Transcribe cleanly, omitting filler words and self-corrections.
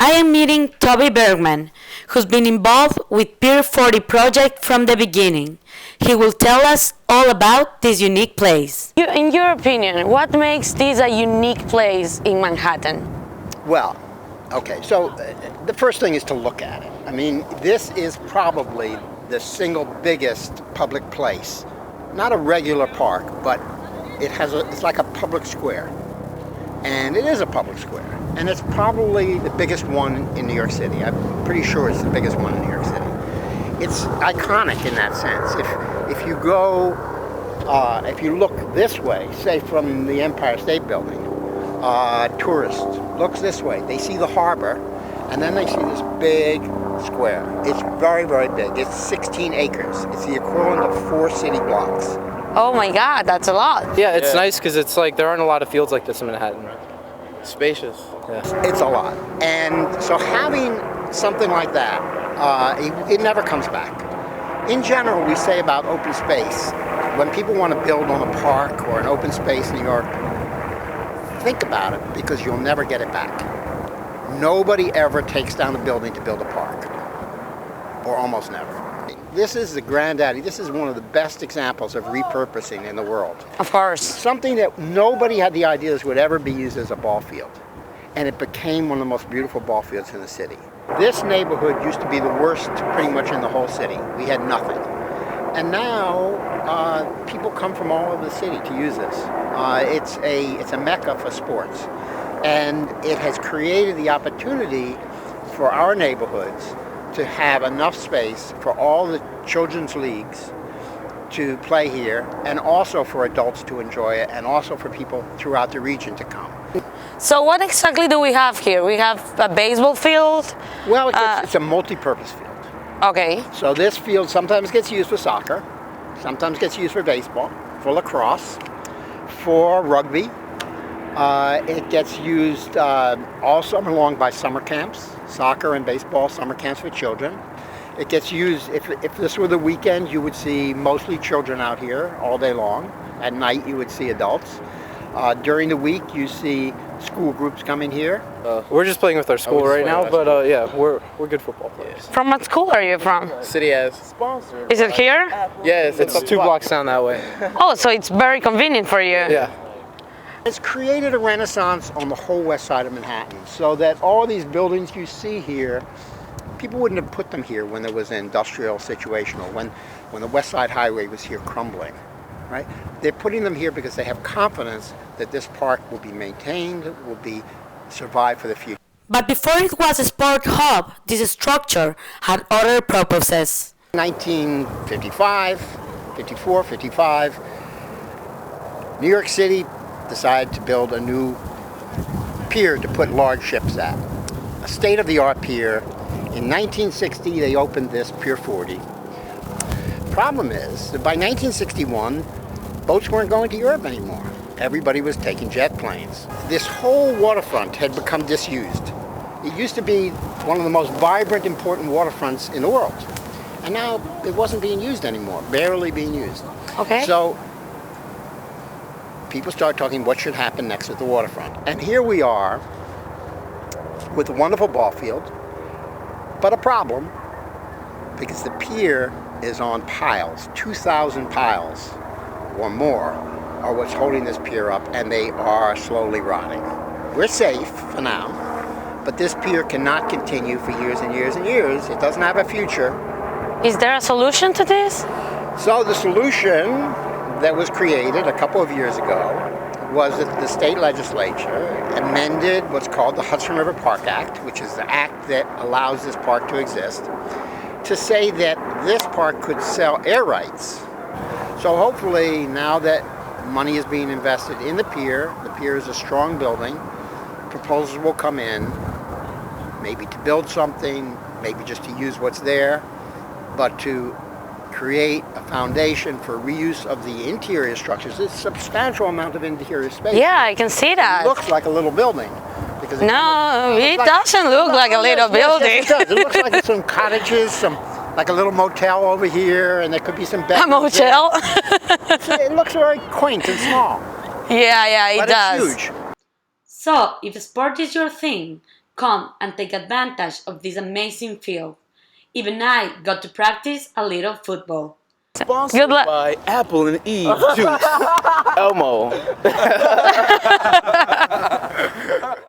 I am meeting Toby Bergman, who's been involved with Pier 40 project from the beginning. He will tell us all about this unique place. In your opinion, what makes this a unique place in Manhattan? Well, okay, so the first thing is to look at it. I mean, this is probably the single biggest public place. Not a regular park, but it's like a public square. And it is a public square. And it's probably the biggest one in New York City. I'm pretty sure it's the biggest one in New York City. It's iconic in that sense. If you go, if you look this way, say from the Empire State Building, tourist looks this way, they see the harbor, and then they see this big square. It's very, very big. It's 16 acres. It's the equivalent of 4 city blocks. Oh my God, that's a lot. Yeah, it's nice because it's like there aren't a lot of fields like this in Manhattan. Spacious. Yeah. It's a lot. And so having something like that, it never comes back. In general, we say about open space, when people want to build on a park or an open space in New York, think about it because you'll never get it back. Nobody ever takes down a building to build a park, or almost never. This is the Granddaddy. This is one of the best examples of repurposing in the world. Of course. Something that nobody had the idea this would ever be used as a ball field. And it became one of the most beautiful ball fields in the city. This neighborhood used to be the worst pretty much in the whole city. We had nothing. And now people come from all over the city to use this. It's a mecca for sports. And it has created the opportunity for our neighborhoods to have enough space for all the children's leagues to play here, and also for adults to enjoy it, and also for people throughout the region to come. So what exactly do we have here? We have a baseball field? Well, it's a multi-purpose field. Okay. So this field sometimes gets used for soccer, sometimes gets used for baseball, for lacrosse, for rugby. It gets used all summer long by summer camps, soccer and baseball summer camps for children. It gets used, if this were the weekend, you would see mostly children out here all day long. At night, you would see adults. During the week, you see school groups coming here. We're just playing with our school right now, but yeah, we're good football players. From what school are you from? City as. Is it here? Yeah, it's 2 blocks down that way. Oh, so it's very convenient for you. Yeah. It's created a renaissance on the whole west side of Manhattan, so that all these buildings you see here, people wouldn't have put them here when there was an industrial situation, or when the West Side Highway was here crumbling, right? They're putting them here because they have confidence that this park will be maintained, will be survive for the future. But before it was a sport hub, this structure had other purposes. 1955, 54, 55, New York City decided to build a new pier to put large ships at. A state-of-the-art pier. In 1960, they opened this Pier 40. Problem is that by 1961, boats weren't going to Europe anymore. Everybody was taking jet planes. This whole waterfront had become disused. It used to be one of the most vibrant, important waterfronts in the world. And now it wasn't being used anymore, barely being used. Okay. So people start talking what should happen next at the waterfront. And here we are with a wonderful ball field, but a problem because the pier is on piles. 2,000 piles or more are what's holding this pier up, and they are slowly rotting. We're safe for now, but this pier cannot continue for years and years and years. It doesn't have a future. Is there a solution to this? So the solution that was created a couple of years ago was that the state legislature amended what's called the Hudson River Park Act, which is the act that allows this park to exist, to say that this park could sell air rights. So hopefully now that money is being invested in the pier is a strong building, proposals will come in, maybe to build something, maybe just to use what's there, but to create a foundation for reuse of the interior structures. It's a substantial amount of interior space. Yeah, I can see that. It looks like a little building. Because No, it doesn't look like a little building. Yes, it does. It looks like some cottages, like a little motel over here, and there could be some bedrooms. A motel? It looks very quaint and small. Yeah, it but does. It's huge. So, if sport is your thing, come and take advantage of this amazing field. Even I got to practice a little football. Sponsored Good luck. by Apple and Eve Juice. Elmo.